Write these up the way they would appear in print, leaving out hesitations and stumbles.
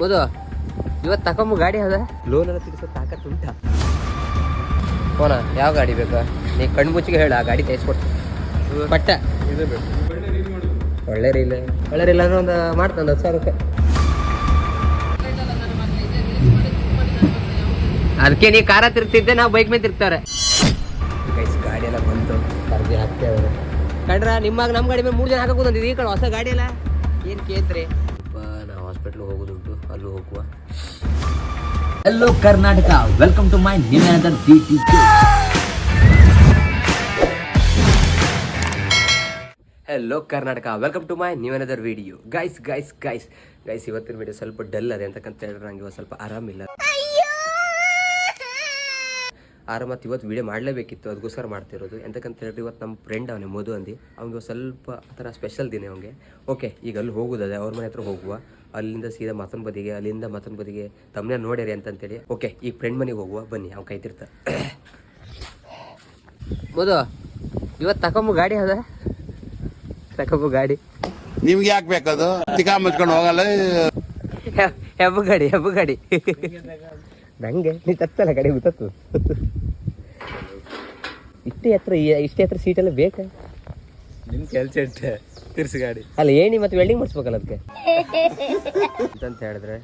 ಮದು ಇವತ್ತು ತಕೊಂಬ ಗಾಡಿ ಅದ ಲೋನ್ ಎಲ್ಲ ತಿರ್ಸೋ ತಾಕತ್ತು ಉಂಟಾ? ಫೋನ ಯಾವ ಗಾಡಿ ಬೇಕಾ? ನೀ ಕಣ್ಣು ಮುಚ್ಚಿಗೆ ಹೇಳು, ಆ ಗಾಡಿ ತೆಗಿಸ್ಕೊಡ್ತೀನಿ. ಬಟ್ಟ ಒಳ್ಳೆ ರೀಲ್ ಅಂದ್ರೆ ಒಂದು ಮಾಡ್ತಾನೆ 10,000 ರೂಪಾಯಿ. ಅದಕ್ಕೆ ನೀ ಕಾರ ತಿರ್ತಿದ್ದೆ, ನಾವು ಬೈಕ್ ಮೇಲೆ ತಿರ್ತಾರೆ. ಗಾಡಿ ಎಲ್ಲ ಬಂತು, ಕರ್ದಿ ಹಾಕ್ತೇವೆ ಕಂಡ್ರ. ನಿಮ್ಮಾಗ ನಮ್ಮ ಗಾಡಿ ಮೇಲೆ 3 ಜನ ಹಾಕೋದು ಅಂತಿದ್ದು, ಈ ಕಡೆ ಹೊಸ ಗಾಡಿ ಎಲ್ಲ ಏನು ಕೇಳ್ತ್ರಿ? ನಾವು ಹಾಸ್ಪಿಟ್ಲಿಗೆ ಹೋಗೋದುಂಟು, ಅಲ್ಲೂ ಹೋಗುವ. Hello Karnataka, welcome to my new another DTK. Hello Karnataka, welcome to my new another video. Guys ಇವತ್ತಿನ ವಿಡಿಯೋ ಸ್ವಲ್ಪ ಡಲ್ ಅದೇ ಅಂತಕ್ಕಂತ ಹೇಳಿದ್ರೆ ನಂಗೆ ಇವತ್ತು ಸ್ವಲ್ಪ ಆರಾಮಿಲ್ಲ. ಮತ್ತು ಇವತ್ತು ವಿಡಿಯೋ ಮಾಡಲೇಬೇಕಿತ್ತು, ಅದಕ್ಕೋಸ್ಕರ ಮಾಡ್ತಿರೋದು. ಎಂತಕ್ಕಂತ ಹೇಳಿದ್ರೆ ಇವತ್ತು ನಮ್ಮ ಫ್ರೆಂಡ್ ಅವನೇ ಮಧು ಅಂದು, ಅವ್ನಿಗೆ ಸ್ವಲ್ಪ ಆ ಥರ ಸ್ಪೆಷಲ್ ದಿನ ಅವ್ನಿಗೆ. ಓಕೆ, ಈಗ ಅಲ್ಲಿ ಹೋಗೋದದೆ, ಅವ್ರ ಮನೆ ಹತ್ರ ಹೋಗುವ. ಅಲ್ಲಿಂದ ಸೀದಾ ಮತ್ತೊಂದು ಬದಿಗೆ, ಅಲ್ಲಿಂದ ಮತ್ತೊಂದು ಬದಿಗೆ ತಮ್ಮನೇ ನೋಡ್ಯಾರಿ ಅಂತಂತೇಳಿ. ಓಕೆ, ಈಗ ಫ್ರೆಂಡ್ ಮನೆಗೆ ಹೋಗುವ ಬನ್ನಿ, ಅವ್ನು ಕೈತಿರ್ತ. ಮಧು ಇವತ್ತು ತಕೊಂಬ ಗಾಡಿ ಅದ, ತಕೊಂಬ ಗಾಡಿ ನಿಮ್ಗೆ ಯಾಕೆ ಬೇಕದು? ಚಿಕ್ಕ ಮುಚ್ಕೊಂಡು ಹೋಗಲ್ಲ. ಹೆಬ್ಬ ಗಾಡಿ ನಂಗೆ ನೀ ತತ್ತಲ್ಲ ಗಾಡಿ ಗೊತ್ತತ್ತು. ಇಷ್ಟೇ ಹತ್ರ ಸೀಟೆಲ್ಲ ಬೇಕಾ? ನಿಮ್ ಕೆಲ್ಸ ಇಟ್ಟೆ ತಿರ್ಸಿ ಗಾಡಿ ಅಲ್ಲ ಏಣಿ ಮತ್ತೆ ವೆಲ್ಡಿಂಗ್ ಮಾಡಿಸ್ಬೇಕಲ್ಲ ಅದಕ್ಕೆ ಅಂತ ಹೇಳಿದ್ರೆ.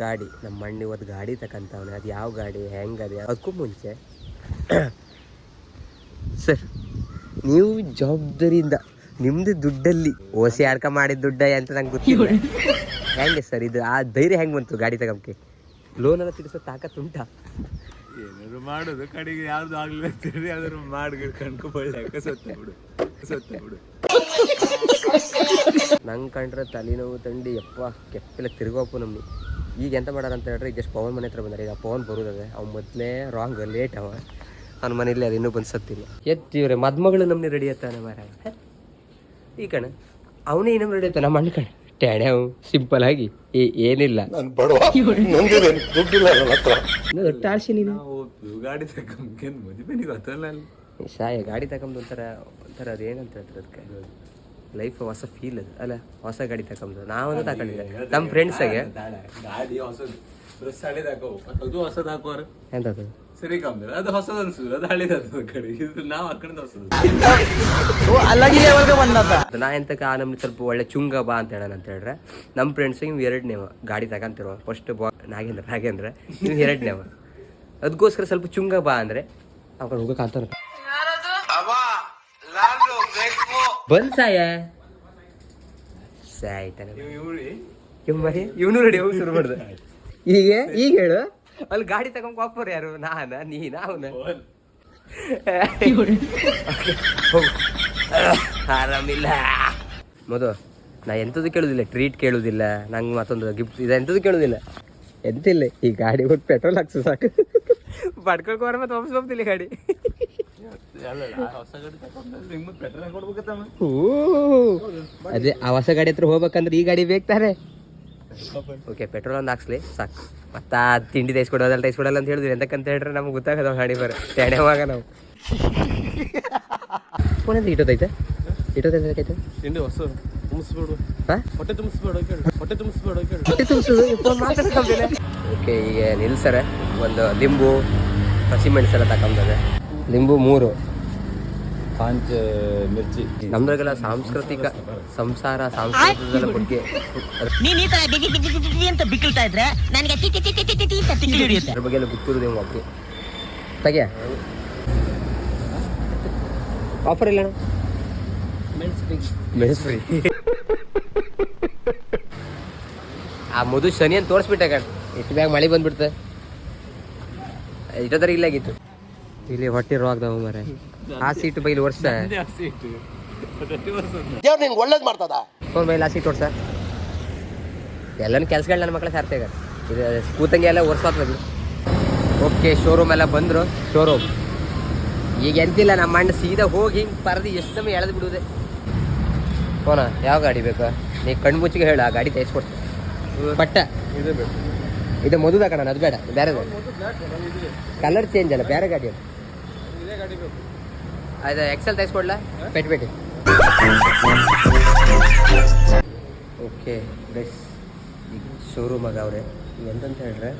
ಗಾಡಿ ನಮ್ಮ ಮಣ್ಣಿ ಇವತ್ತು ಗಾಡಿ ತಕಂತವನೆ. ಅದು ಯಾವ ಗಾಡಿ ಹೆಂಗದೆ ಅದಕ್ಕೂ ಮುಂಚೆ ಸರ್, ನೀವು ಜವಾಬ್ದಾರಿಯಿಂದ ನಿಮ್ದು ದುಡ್ಡಲ್ಲಿ ಓಸಿ ಆಡ್ಕ ಮಾಡಿದ ದುಡ್ಡ ಅಂತ ನಂಗೆ ಗೊತ್ತಿಲ್ಲ. ಹೆಂಗೆ ಸರ್ ಇದು? ಆ ಧೈರ್ಯ ಹೆಂಗೆ ಬಂತು ಗಾಡಿ ತಗೊಂಬಕ್ಕೆ? ಲೋನ್ ಎಲ್ಲ ತಿರ್ಸೋ ತಾಕತ್ತು ಉಂಟಾ? ಏನಾದ್ರು ಮಾಡೋದು ಕಡೆಗೆ ಯಾವ್ದು ಆಗ್ಲಿಲ್ಲ ಯಾವ್ದಾದ್ರು ಮಾಡಿ ಕಣ್ಕೊಬಳ್ಳಿ ಬಿಡು. ನಂಗೆ ಕಂಡ್ರೆ ತಲೆನೋವು ತಂಡಿ ಯಪ್ಪ ಕೆಪ್ಪೆಲ್ಲ ತಿರ್ಗೋಪ್ಪು ನಮ್ಗೆ. ಈಗ ಎಂತ ಮಾಡಾರ ಅಂತ ಹೇಳಿದ್ರೆ, ಈಗ ಪವನ್ ಮನೆ ಹತ್ರ ಬಂದಾರೆ. ಈಗ ಪವನ್ ಬರೋದದೆ, ಅವ್ನು ಮೊದಲೇ ರಾಂಗ್ ಲೇಟ್ ಅವ. ಅವ್ನ ಮನೇಲಿ ಅದು ಇನ್ನೂ ಬಂದು ಸತ್ತಿಲ್ಲ. ಎತ್ತಿವ್ರೆ ಮದ್ಮಗಳು ನಮ್ಮನೆ ರೆಡಿ ಆಯ್ತಾನೆ ಮಾರ. ಈ ಕಣ ಅವನೇ ಇನ್ನೊಮ್ಮೆ ರೆಡಿ ಆಯ್ತಾನೆ. ನಮ್ಮ ಅಣ್ಣ ಕಣ ಟ್ಯಾಣೆ ಅವು ಸಿಂಪಲ್ ಆಗಿ ಏನಿಲ್ಲ. ದೊಡ್ಡ ಆಳ್ಸಿ ನೀನು. ಗಾಡಿ ತಗೊಂಡ್ ಮದುವೆ ಗೊತ್ತಲ್ಲ ಸಾಯ ಗಾಡಿ ತಗೊಂಡು ಒಂಥರ ಅದೇನಂತ ಹೇಳ್ತಾರೆ ಅದಕ್ಕೆ, ಲೈಫ್ ಹೊಸ ಫೀಲ್ ಅದು ಅಲ್ಲ. ಹೊಸ ಗಾಡಿ ತಗೊಂಡು ನಾವೊಂದು ತಗೊಂಡಿದ್ದೆ ನಮ್ಮ ಫ್ರೆಂಡ್ಸಾಗೆ. ಗಾಡಿ ಹೊಸದು ಡ್ರೆಸ್ ಹಳೇದು ಹಾಕೋ, ಅದು ಹೊಸದು ಹಾಕೋರು ಎಂತದು ಸರಿ ಕಮ್ಮಿ. ಅದು ಹೊಸದು ಅನ್ಸುದು, ಅದು ಹಳೇದು ಕಡೆ. ಇದು ನಾವು ಹಾಕೊಂಡು ಹೊಸದು. ನಾ ಎಂತಕ್ಕೆ ಆ ನಮ್ಗೆ ಸ್ವಲ್ಪ ಒಳ್ಳೆ ಚುಂಗ ಬಾ ಅಂತ ಹೇಳೋಣ ಅಂತ ಹೇಳಿದ್ರೆ, ನಮ್ಮ ಫ್ರೆಂಡ್ಸಿಗೆ ನೀವು 2ನೇವ ಗಾಡಿ ತಗೊಂತಿರೋ. ಫಸ್ಟ್ ನಾಗೇಂದ್ರ ನೀವು 2ನೇವ. ಅದಕ್ಕೋಸ್ಕರ ಸ್ವಲ್ಪ ಚುಂಗ ಬಾ ಅಂದ್ರೆ ಅವ್ರು ಹೋಗಕ್ಕೆ ಅಂತ ಬಂದ್ ಸಾಯ್ತಾನೆ ಇವನು ರೆಡಿ ಹೋಗಿ ಶುರು ಮಾಡ್ದೆ. ಈಗ ಹೇಳು, ಅಲ್ಲಿ ಗಾಡಿ ತಗೊಂಡ್ ಹೋಗ್ಬೋರು ಯಾರು? ಆರಾಮಿಲ್ಲ ಮದು. ನಾ ಎಂಥದ್ದು ಕೇಳುದಿಲ್ಲ, ಟ್ರೀಟ್ ಕೇಳುದಿಲ್ಲ, ನಂಗೆ ಮತ್ತೊಂದು ಗಿಫ್ಟ್ ಇದೆ ಎಂಥದ್ದು ಕೇಳುದಿಲ್ಲ, ಎಂತಿಲ್ಲ. ಈ ಗಾಡಿ ಬಿಟ್ಟು ಪೆಟ್ರೋಲ್ ಹಾಕ್ಸು ಸಾಕು. ಪಡ್ಕೊಳ್ಕೋರ ಮತ್ತೆ ವಾಪಸ್ ಹೋಗ್ತಿಲ್ಲ ಗಾಡಿ. ಅದೇ ಆ ಹೊಸ ಗಾಡಿ ಹತ್ರ ಹೋಗ್ಬೇಕಂದ್ರೆ ಈ ಗಾಡಿ ಬೇಕಾರೆ. ಓಕೆ, ಪೆಟ್ರೋಲ್ ಒಂದು ಹಾಕ್ಸ್ಲಿ ಸಾಕು. ಮತ್ತ ತಿಂಡಿ ತೈಸ್ಕೊಡೋದಲ್ಲ ಅಂತ ಹೇಳಿದ್ವಿ. ಎಂತಕ್ಕಂತ ಹೇಳಿದ್ರೆ ನಮ್ಗೆ ಗೊತ್ತಾಗದ ಗಾಡಿ ಬರ ತೆಣೆವಾಗ ನಾವು ಫೋನ್ ಅಂತ ಇಟ್ಟೋದೈತೆ ತಿಂಡಿ ಹೊಸ ತುಂಬಿಸ್ಬೇಡು, ಹೊಟ್ಟೆ ತುಂಬಿಸ್ಬೇಡು. ಓಕೆ, ಈಗ ನಿಲ್ಸರೆ ಒಂದು ಲಿಂಬು ಹಸಿಮೆಣಸೆಲ್ಲ ತಗೊಂಡದೆ. ಲಿಂಬು 3, ಪಾಂಚ್ ಮಿರ್ಚಿ. ನಮ್ದ್ರಾಗೆಲ್ಲ ಸಾಂಸ್ಕೃತಿಕ ಸಾಂಸ್ಕೃತಿಕದ ಬಗ್ಗೆ ಅದ್ರ ಬಗ್ಗೆ ಎಲ್ಲ ಗೊತ್ತಿರೋದು ಹೆಂಗೆ ಒಬ್ಬರು ತೆಗಿಯ. ಆಫರ್ ಇಲ್ಲ ಮೆಣಸು ಫ್ರೀ. ಆ ಮಧು ಶನಿ ಅಂತ ತೋರಿಸ್ಬಿಟ್ಟೆ ಕಣ್. ಎಷ್ಟು ಬ್ಯಾಗ ಮಳೆ ಬಂದ್ಬಿಡ್ತೆ. ಇಟ್ಟೋದ್ರ ಇಲ್ಲಾಗಿತ್ತು. ಇಲ್ಲಿ ಹೊಟ್ಟೆ ರೋಗ್ದಾವ ಮರ. ಆ ಸೀಟು ಬೈಲಿ ವರ್ಷ ಒಳ್ಳೇದ್ ಮಾಡ್ತದ ಫೋನ್ ಬೈಲಿ ಆ ಸೀಟ್ ಓಡ್ಸ. ಎಲ್ಲನೂ ಕೆಲ್ಸಗಳು ನನ್ನ ಮಕ್ಕಳ ಸಾರ್ಥ ಈಗ ಇದು ಕೂತಂಗೆ ಎಲ್ಲ ಒರ್ಸಾತ್ಬೋದು. ಓಕೆ, ಶೋರೂಮ್ ಎಲ್ಲ ಬಂದರು. ಶೋರೂಮ್ ಈಗ ಎಂತಿಲ್ಲ, ನಮ್ಮ ಅಣ್ಣ ಸೀದಾ ಹೋಗಿ ಹಿಂಗೆ ಪರದಿ ಎಷ್ಟು ನಮಗೆ ಎಳೆದು ಬಿಡುವುದೇ. ಫೋನ ಯಾವ ಗಾಡಿ ಬೇಕಾ? ನೀ ಕಣ್ಣು ಮುಚ್ಚಿಗೆ ಹೇಳು, ಆ ಗಾಡಿ ತೆಗಿಸ್ಕೊಡ್ತೀನಿ. ಬಟ್ಟ ಇದು ಮದುದ ಕಣ, ಅದು ಬೇಡ, ಬೇರೆ ಕಲರ್ ಚೇಂಜ್ ಅಲ್ಲ, ಬೇರೆ ಗಾಡಿ ಅದು. ಅದು ಎಕ್ಸೆಲ್ ತೆಗಿಸ್ಕೊಡ್ಲಾ? ಪೆಟ್ಟಿ. ಓಕೆ ಗೈಸ್, ಈಗ ಶೋರೂಮಾಗ ಅವ್ರೆ ಎಂತಂತ ಹೇಳ್ರೆ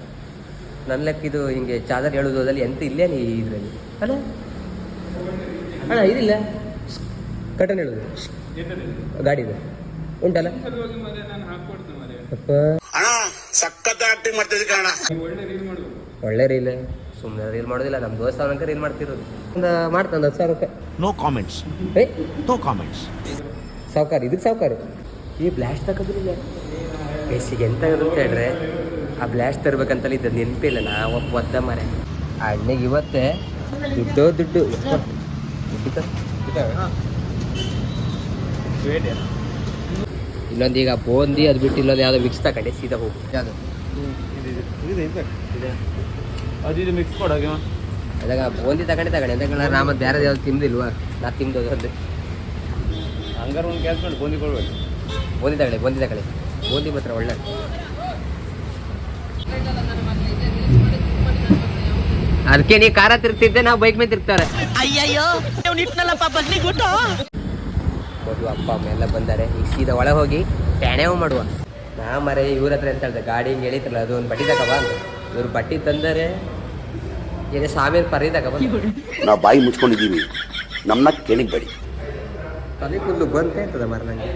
ನನ್ನ ಲೆಕ್ಕ ಇದು ಹಿಂಗೆ ಚಾದರ್ ಹೇಳೋದಲ್ಲಿ ಎಂತ ಇಲ್ಲೇ ನೀ ಇದರಲ್ಲಿ ಅಲ್ಲ ಅಣ್ಣ ಇದಿಲ್ಲ ಕಟನ್ ಹೇಳೋದು ಗಾಡಿದು ಉಂಟಲ್ಲ ಅಪ್ಪ ಸಖತ್ ಆಕ್ಟಿಂಗ್ ಮಾಡ್ತಿದ್ದೆ ಕಾರಣ ಒಳ್ಳೆ ರೀಲ್ ಸುಮ್ಮನೆ ರೀಲ್ ಮಾಡೋದಿಲ್ಲ ನಮ್ಮ ದೋಸ್ತ ಅವನಕ ರೀಲ್ ಮಾಡ್ತಿರೋದು ಒಂದು ಮಾಡ್ತಾನೆ 10,000 ರೂಪಾಯಿ ನೋ ಕಾಮೆಂಟ್ಸ್ ಏ ನೋ ಕಾಮೆಂಟ್ಸ್ ಸಾವುಕಾರ ಇದಕ್ಕೆ ಸಾವುಕಾರ ಈ ಬ್ಲಾಸ್ಟ್ ತಗೋದಿಲ್ಲ ಬೇಸಿಗೆ ಎಂತ ಅಂತ ಹೇಳ್ರೆ ಆ ಬ್ಲಾಸ್ಟ್ ತರ್ಬೇಕಂತಲ್ಲಿ ಇದ್ದ ನೆನಪಿಲ್ಲ ನಾವು ಒದ್ದ ಮರೆ ಆ ಅಣ್ಣಗೆ ಇವತ್ತೇ ದುಡ್ಡು ಇನ್ನೊಂದು ಈಗ ಬೋಂದಿ ಅದು ಬಿಟ್ಟು ಇಲ್ಲೊಂದು ಯಾವುದೋ ಮಿಕ್ಸ್ ತಗೊಂಡೆ ಸೀದಾ ಹೋಗಿ ಯಾವುದು ಅದು ಮಿಕ್ಸ್ ಕೊಡೋಕೆ ಅದಾಗ ಬೋಂದಿ ತಗೊಂಡೆ ಎಂತಂದ್ರೆ ನಾ ಮತ್ತೆ ಬೇರೆ ಯಾವ್ದು ತಿಂದಿಲ್ವಾ ನಾ ತಿಂದೋದು ಅದು ಹಂಗಾರೆ ಒಂದು ಕೆಲಸ ಮಾಡಿ ಬೋಂದಿ ಕೊಡ್ಬೇಕು ಬೋಂದಿ ತಗೊಳ್ಳಿ ಬೋಂದಿ ಮಾತ್ರ ಒಳ್ಳೆ ಅದಕ್ಕೆ ನೀ ಕಾರ ತಿರ್ತಿದ್ದೆ ನಾವು ಬೈಕ್ ಮೇಲೆ ತಿರ್ತಾರೆ ಮದುವೆ ಅಪ್ಪ ಅಮ್ಮ ಎಲ್ಲ ಬಂದಾರೆ ಈಗ ಸೀದಾ ಒಳಗೆ ಹೋಗಿ ಟ್ಯಾಣೆವು ಮಾಡುವ ನಾ ಮರೆ ಇವ್ರ ಹತ್ರ ಎಂತ ಹೇಳ್ದೆ ಗಾಡಿ ಹಿಂಗೆ ಎಳಿತಲ್ಲ ಅದು ಒಂದು ಬಟ್ಟಿ ತಗೋ ಅಂತ ಇವ್ರು ಬಟ್ಟಿ ತಂದರೆ ಈಗ ಸಾವಿರ ಪರಿ ತಗೋ ನಾವು ಬಾಯಿ ಮುಚ್ಕೊಂಡಿದ್ದೀವಿ ನಮ್ಮನ್ನ ಕೇಳಿಬೇಡಿ ತಲೆ ಕೂದಲು ಬಂತೆ ಇರ್ತದೆ ಮರ ನನಗೆ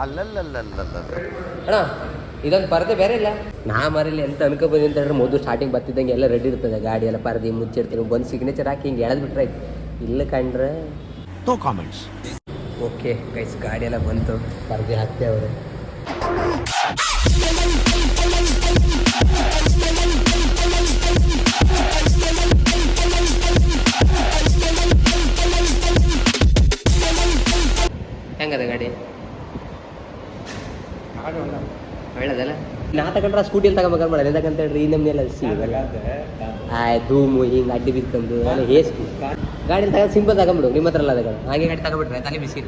ಅಲ್ಲಲ್ಲಲ್ಲಲ್ಲ ಅಣ್ಣ ಇದೊಂದು ಪರದೆ ಬೇರೆ ಇಲ್ಲ ನಾ ಮರೇಲಿ ಎಂತ ಅನ್ಕೊ ಬಂದಿ ಅಂತ ಹೇಳಿದ್ರೆ ಮೊದಲು ಸ್ಟಾರ್ಟಿಂಗ್ ಬರ್ತಿದ್ದಂಗೆ ಎಲ್ಲ ರೆಡಿ ಇರ್ತದೆ ಗಾಡಿ ಎಲ್ಲ ಪರದೆ ಮುಚ್ಚಿರ್ತೀವಿ ಬಂದು ಸಿಗ್ನೇಚರ್ ಹಾಕಿ ಹಿಂಗೆ ಎಳೆದು ಬಿಟ್ರೆ ಆಯ್ತು ಇಲ್ಲ ಕಂಡ್ರೆ ನೋ ಕಾಮೆಂಟ್ಸ್ ಓಕೆ ಗೈಸ್ ಗಾಡಿ ಎಲ್ಲ ಬಂತು ಪರದೆ ಹಾಕ್ತೆ ಅವರು ಹೆಂಗದ ಗಾಡಿ ಒಳ್ಳೇದಲ್ಲ ನಾ ತಗೊಂಡ್ರೆ ಸ್ಕೂಟಿಯಲ್ಲಿ ತಗೋಬೇಕಂತ ಮಾಡೋದು ಎಂತಕ್ಕಂತ ಹೇಳ್ರಿ ಈ ನಮ್ನೆಲ್ಲ ಸಿಗಲ್ಲ ಧೂಮು ಹಿಂಗೆ ಅಡ್ಡಿ ಬಿತ್ಕೊಂಡು ಎಲ್ಲ ಹೇಸ್ಕು ಗಾಡಿ ತಗೊಂಡು ಸಿಂಪಲ್ ತಗೊಂಬಿಡು ನಿಮ್ಮ ಹತ್ರ ಎಲ್ಲ ತಗೊಂಡು ಹಾಗೆ ಗಾಡಿ ತಗೊಂಡ್ಬಿಟ್ರೆ ತಲೆ ಬಿಸಿ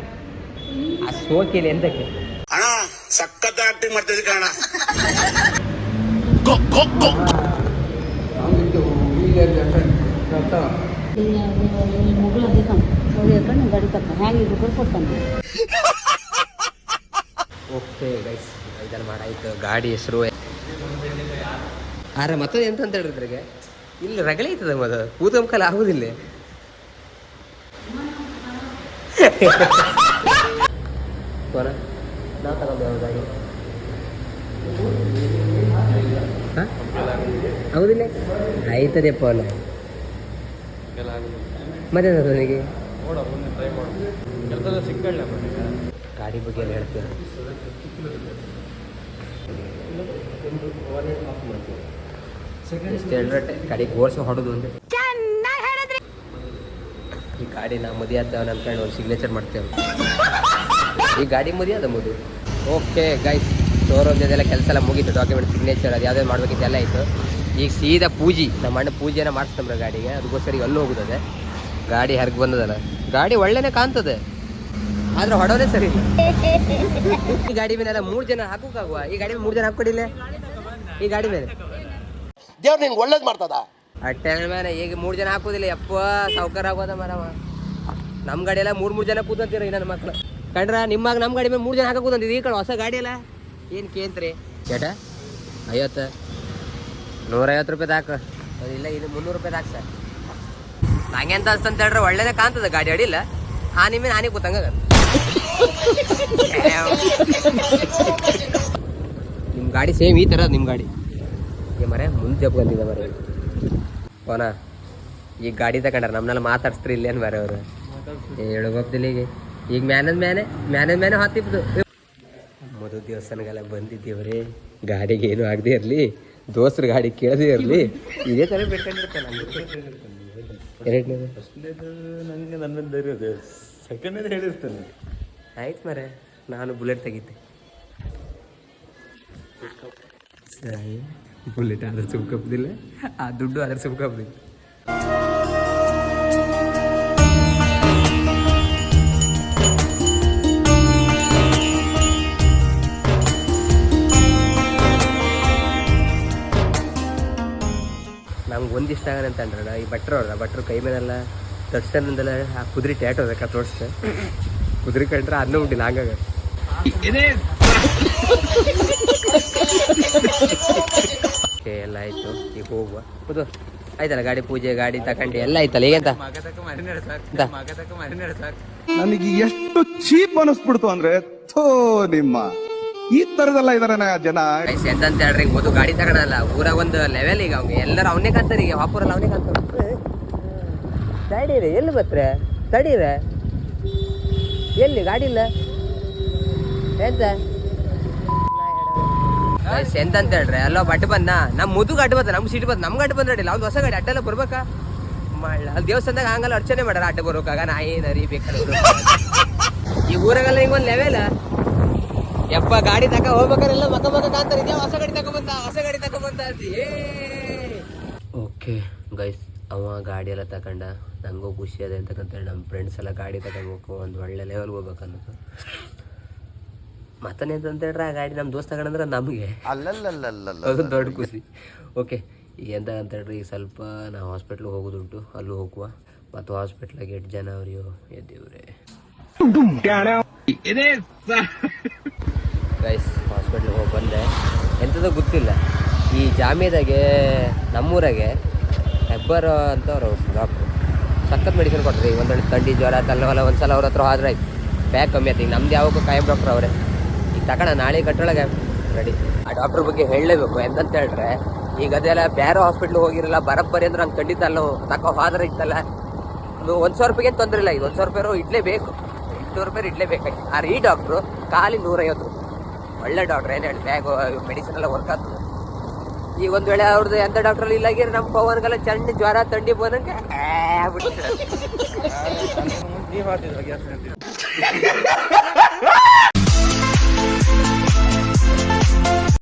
ಆ ಸೋಕಿಲ್ಲ ಎಂತಕ್ಕೆ ಅಣ್ಣ ಸಖತ್ ಆಕ್ಟಿಂಗ್ ಮಾಡ್ತಿದ್ದೆ ಕಾರಣ ಗಾಡಿ ತಕ್ಕ ಹ್ಯಾಂಗ್ ಕೊಡ್ತಾನೆ ಓಕೆ ಗೈಸ್ ಇದನ್ನು ಮಾಡಾಯ್ತು ಗಾಡಿ ಹೆಸರು ಆರ ಮತ್ತೊಂದು ಎಂತ ಅಂತ ಹೇಳಿದ್ರಿಗೆ ಇಲ್ಲಿ ರಗಳೆ ಐತದ ಮದ ಕೂತಂಕಲ್ ಆಗುದಿಲ್ಲ ಕೋನ ನಾವು ತಗೊಂಡು ಯಾವ ಗಾಡಿ ಹೌದಿಲ್ಲ ಆಯ್ತದೆ ಪೋನ ಮತ್ತೆ ನನಗೆ ಗಾಡಿ ಬಗ್ಗೆ ಎಲ್ಲ ಹೇಳ್ತೀರ ಗಾಡಿ ಗೋರ್ಸ ಹೊಡೋದು ಅಂದ್ರೆ ಈ ಗಾಡಿ ನಾವು ಮದುವೆ ಆಗ್ತೇವೆ ಅನ್ಕೊಂಡು ಒಂದು ಸಿಗ್ನೇಚರ್ ಮಾಡ್ತೇವೆ ಈ ಗಾಡಿ ಮದುವೆ ಅದ ಮದುವೆ ಓಕೆ ಗೈಸ್ ಶೋರೂಮ್ದೆಲ್ಲ ಕೆಲಸ ಎಲ್ಲ ಮುಗೀತು ಡಾಕ್ಯುಮೆಂಟ್ ಸಿಗ್ನೇಚರ್ ಅದು ಯಾವ್ದಾದ್ರು ಮಾಡ್ಬೇಕಿತ್ತು ಎಲ್ಲ ಆಯಿತು ಈಗ ಸೀದಾ ಪೂಜೆ ನಮ್ಮ ಅಣ್ಣ ಪೂಜೆನ ಮಾಡಿಸ್ತಂಬ್ರ ಗಾಡಿಗೆ ಅದಕ್ಕೋಸ್ಕರ ಈಗ ಅಲ್ಲೂ ಹೋಗುತ್ತದೆ ಗಾಡಿ ಹರ್ಗೆ ಬಂದದಲ್ಲ ಗಾಡಿ ಒಳ್ಳೆನೇ ಕಾಣ್ತದೆ ಆದ್ರೆ ಹೊಡೋದೇ ಸರಿ ಇಲ್ಲ ಈ ಗಾಡಿ ಮೇಲೆ ಎಲ್ಲ 3 ಜನ ಹಾಕೋಕ್ಕಾಗುವ ಈ ಗಾಡಿ ಮೇಲೆ 3 ಜನ ಹಾಕೊಡಿಲ್ಲ ಈ ಗಾಡಿ ಮೇಲೆ ದೇವ್ರು ನಿಂಗೆ ಒಳ್ಳೇದು ಮಾಡ್ತದ ಅಟ್ಟೆ ಮೇಲೆ ಈಗ 3 ಜನ ಹಾಕೋದಿಲ್ಲ ಯಪ್ಪ ಸಾವುಕಾರ ಆಗೋದ ಮರವ ನಮ್ಮ ಗಾಡಿ ಎಲ್ಲ 3 ಜನ ಕೂತಂತೀರ ಈ ನನ್ನ ಮಕ್ಳು ಕಂಡ್ರ ನಿಮ್ಮಾಗ ನಮ್ಮ ಗಾಡಿ ಮೇಲೆ 3 ಜನ ಹಾಕ ಕೂತಂತಿದ್ದು ಈ ಕಡೆ ಹೊಸ ಗಾಡಿ ಅಲ್ಲ ಏನು ಕೇಂತ್ರಿ ಚೇಟ 50 150 ರೂಪಾಯಿ ಹಾಕ ಇಲ್ಲ ಇದು 300 ರೂಪಾಯಿ ಹಾಕ ಸರ್ ನಂಗೆ ಅಂತ ಅನ್ಸ್ತಂತ ಹೇಳ್ರೆ ಒಳ್ಳೆನೇ ಕಾಣ್ತದೆ ಗಾಡಿ ಅಡಿಲ್ಲ ಹಾನಿ ಮೇಲೆ ಹಾನಿ ಕೂತಂಗ ನಿಮ್ಮ ಗಾಡಿ ಸೇಮ್ ಈ ಥರ ನಿಮ್ಮ ಗಾಡಿ ಮರೆ ಮುಂದೆ ಬಂದಿದೆ ಮರೆ ಪೋನ ಈಗ ಗಾಡಿ ತಗೊಂಡ್ರೆ ನಮ್ಮನ್ನೆಲ್ಲ ಮಾತಾಡ್ಸ್ತ್ರಿ ಇಲ್ಲೇನು ಮರೆ ಅವರು ಹೇಳೋಗೋಗ್ತಿಲ್ಲ ಈಗ ಮ್ಯಾನೇಜ್ ಮೇಲೆ ಹಾತಿದ್ದು ಮದುವೆ ದೇವಸ್ಥಾನಗೆಲ್ಲ ಬಂದಿದ್ದೀವ್ರಿ ಗಾಡಿಗೆ ಏನು ಆಗದೆ ಇರಲಿ ದೋಸ್ತ್ರ ಗಾಡಿ ಕೇಳದೇ ಇರಲಿ ಇದೇ ಥರ ಬಿಟ್ಕೊಂಡಿರ್ತಾನೆ ನನಗೆ ನನ್ನ ಧೈರ್ಯ ಸೆಕೆಂಡ್ ಹೇಳಿರ್ತಾನೆ ಆಯ್ತು ಮರೆ ನಾನು ಬುಲೆಟ್ ತೆಗಿತೆ ಬುಲೆಟ್ ಆದ್ರೆ ಸುಮ್ಕಪ್ಪದಿಲ್ಲ ಆ ದುಡ್ಡು ಆದ್ರೆ ಸುಮ್ಕಪ್ಪದಿಲ್ಲ ನಮ್ಗೆ ಒಂದಿಷ್ಟ ಆಗನೆ ಅಂತ ಅಂದ್ರಣ ಈ ಭಟ್ರು ಕೈ ಮೇಲೆಲ್ಲ ತರ್ಸ್ತಾನಿಂದೆಲ್ಲ ಆ ಕುದುರೆ ಟ್ಯಾಟೋ ಬೇಕಾ ತೋರಿಸ್ತೆ ಕುದುರೆ ಕಂಡ್ರೆ ಅನ್ನೂ ಉಂಟಿಲ್ಲ ಹಂಗಾಗ ಓಕೆ ಎಲ್ಲ ಆಯ್ತು, ಈಗ ಹೋಗುವ. ಹೌದು ಆಯ್ತಲ್ಲ, ಗಾಡಿ ಪೂಜೆ, ಗಾಡಿ ತಕೊಂಡಿ ಎಲ್ಲ ಆಯ್ತಲ್ಲ. ಈಗೆಂತ ಮಗ ತಕ್ಕ ಮನೆ ನಡೆಸಾಕ್, ಮಗ ತಕ್ಕ ಮನೆ ನಡೆಸಾಕ್. ನನಗೆ ಎಷ್ಟು ಚೀಪ್ ಅನಿಸ್ಬಿಡ್ತು ಅಂದ್ರೆ, ಥೋ ನಿಮ್ಮ ಈ ತರದೆಲ್ಲ ಇದಾರೆ ಜನ. ಎಂತ ಹೇಳ್ರಿ, ಮೊದಲು ಗಾಡಿ ತಗೊಳಲ್ಲ, ಊರಾಗ ಒಂದು ಲೆವೆಲ್. ಈಗ ಅವ್ಗೆ ಎಲ್ಲರೂ ಅವನೇ ಕಾಣ್ತಾರೆ, ಈಗ ವಾಪುರಲ್ಲಿ ಅವನೇ ಕಾಣ್ತಾರೆ. ತಡೀರಿ, ಎಲ್ಲಿ ಬತ್ರೆ ತಡೀರ, ಎಲ್ಲಿ ಗಾಡಿ ಇಲ್ಲ ಎಂತ ಎಂತ ಹೇಳ್ರಿ. ಅಲ್ಲೋ ಅಡ್ಡ ಬಂದ, ನಮ್ಮ ಮುದುಗ ಅಡ್ಡ ಬಂದ, ನಮ್ಮ ಸೀಟ್ ಬಂದ, ನಮ್ಗೆ ಅಡ್ಡ ಬಂದ ಅಡಿಲ್ಲ. ಅವ್ನು ಹೊಸ ಗಾಡಿ ಅಡ್ಡೆಲ್ಲ ಬರ್ಬೇಕಾ? ಮಳ್ಳ ಅಲ್ಲಿ ದೇವಸ್ಥಾನದಾಗ ಹಂಗಲ್ಲ ಅರ್ಚನೆ ಮಾಡ್ಯಾರ, ಅಡ್ಡ ಬರ್ಬೇಕಾಗ ನಾಯಿ ನರಿ ಬೇಕಾದ್ರೆ. ಈ ಊರಾಗಲ್ಲ ಹಿಂಗೊಂದು ಲೆವೆಲ್. ಯಪ್ಪ ಗಾಡಿ ತಕ ಹೋಗ್ಬೇಕಾರೆಲ್ಲ ಮಕ್ಕ ಕಾಣ್ತಾರೆ, ಇದ್ಯಾ ಹೊಸ ಗಾಡಿ ತಗೊಂಬಂದ, ಹೊಸ ಗಾಡಿ ತಗೊಂಬಂದ ಅಂತಿ. ಓಕೆ ಗೈಸ್, ಅವ ಗಾಡಿ ಎಲ್ಲ ತಗೊಂಡ, ನಂಗೂ ಖುಷಿ ಅದೇ ಅಂತಕ್ಕಂತೇಳಿ ನಮ್ಮ ಫ್ರೆಂಡ್ಸ್ ಎಲ್ಲ ಗಾಡಿ ತಗೋಬೇಕು, ಒಂದು ಒಳ್ಳೆ ಲೆವೆಲ್ಗೆ ಹೋಗ್ಬೇಕು ಅನ್ನೋದು. ಮತ್ತನೇಂತ ಹೇಳ್ರೆ, ಆ ಗಾಡಿ ನಮ್ಮ ದೋಸ್ತ ತಗೊಂಡ್ರೆ ನಮಗೆ ಅದೊಂದು ದೊಡ್ಡ ಖುಷಿ. ಓಕೆ, ಈಗ ಎಂತ ಅಂತ ಹೇಳ್ರಿ, ಈಗ ಸ್ವಲ್ಪ ನಾವು ಹಾಸ್ಪಿಟ್ಲಿಗೆ ಹೋಗೋದುಂಟು, ಅಲ್ಲೂ ಹೋಗುವ. ಮತ್ತು ಹಾಸ್ಪಿಟ್ಲಾಗ 8 ಜನ ಅವ್ರಿಯೋ ಎದ್ದೇವ್ರೆ ಗೈಸ್. ಹಾಸ್ಪಿಟ್ಲಿಗೆ ಹೋಗಿ ಬಂದೆ, ಎಂಥದ್ದು ಗೊತ್ತಿಲ್ಲ. ಈ ಜಾಮಿಯಾದಾಗೆ ನಮ್ಮೂರಾಗೆ ಹೆಬ್ಬಾರ್ ಅಂತ ಅವರು ಡಾಕ್ಟ್ರು ಸಖತ್ ಮೆಡಿಸಿನ್ ಕೊಡ್ತಾರೆ. ಈಗ ಒಂದೊಳ್ಳೆ ಥಂಡಿ, ಜ್ವರ, ತಲೆನೋವೆಲ್ಲ ಒಂದ್ಸಲ ಅವ್ರ ಹತ್ರ ಹೋದ್ರೆ ಆಯ್ತು, ಬ್ಯಾಗ್ ಕಮ್ಮಿ ಆಯ್ತು. ಈಗ ನಮ್ದು ಯಾವಾಗ ಕಾಯಂ ಡಾಕ್ಟ್ರ್ ಅವರೇ. ಈಗ ತಗೋಣ, ನಾಳೆ ಕಟ್ಟೊಳಗೆ ರೆಡಿ. ಆ ಡಾಕ್ಟ್ರ್ ಬಗ್ಗೆ ಹೇಳಲೇಬೇಕು. ಎಂತಂತ ಹೇಳ್ರೆ, ಈಗ ಅದೆಲ್ಲ ಬೇರೆ ಹಾಸ್ಪಿಟ್ಲಿಗೆ ಹೋಗಿರಲ್ಲ, ಬರಬ್ಬರಿ ಅಂದ್ರೆ ನಂಗೆ ಖಂಡಿತ ಅಲ್ಲ ತಕೋ ಹೋದ್ರೆ ಇತ್ತಲ್ಲ. 1,000 ರೂಪಾಯಿಗೆ ತೊಂದರೆ ಇಲ್ಲ. ಈಗ 1,000 ರೂಪಾಯಿ ಇಡ್ಲೇಬೇಕು, 800 ರೂಪಾಯಿ ಇಡ್ಲೇಬೇಕಾಗಿ. ಆದ್ರೆ ಈ ಡಾಕ್ಟ್ರು ಖಾಲಿ 150 ರೂಪಾಯಿ. ಒಳ್ಳೆ ಡಾಕ್ಟ್ರ್, ಏನು ಹೇಳಿ, ಬ್ಯಾಗ್ ಮೆಡಿಸಿನ್ ಎಲ್ಲ ವರ್ಕ್ ಆಗ್ತದೆ. ಈಗ ಒಂದು ವೇಳೆ ಅವ್ರದ್ದು ಎಂಥ ಡಾಕ್ಟ್ರಲ್ಲಿ ಇಲ್ಲಾಗಿರೋ ನಮ್ಮ ಪವನ್ಗೆಲ್ಲ ಚಂಡಿ, ಜ್ವರ, ಥಂಡಿ ಬಂದಂಗೆ ಆಗ್ಬಿಡ್ತಾರೆ.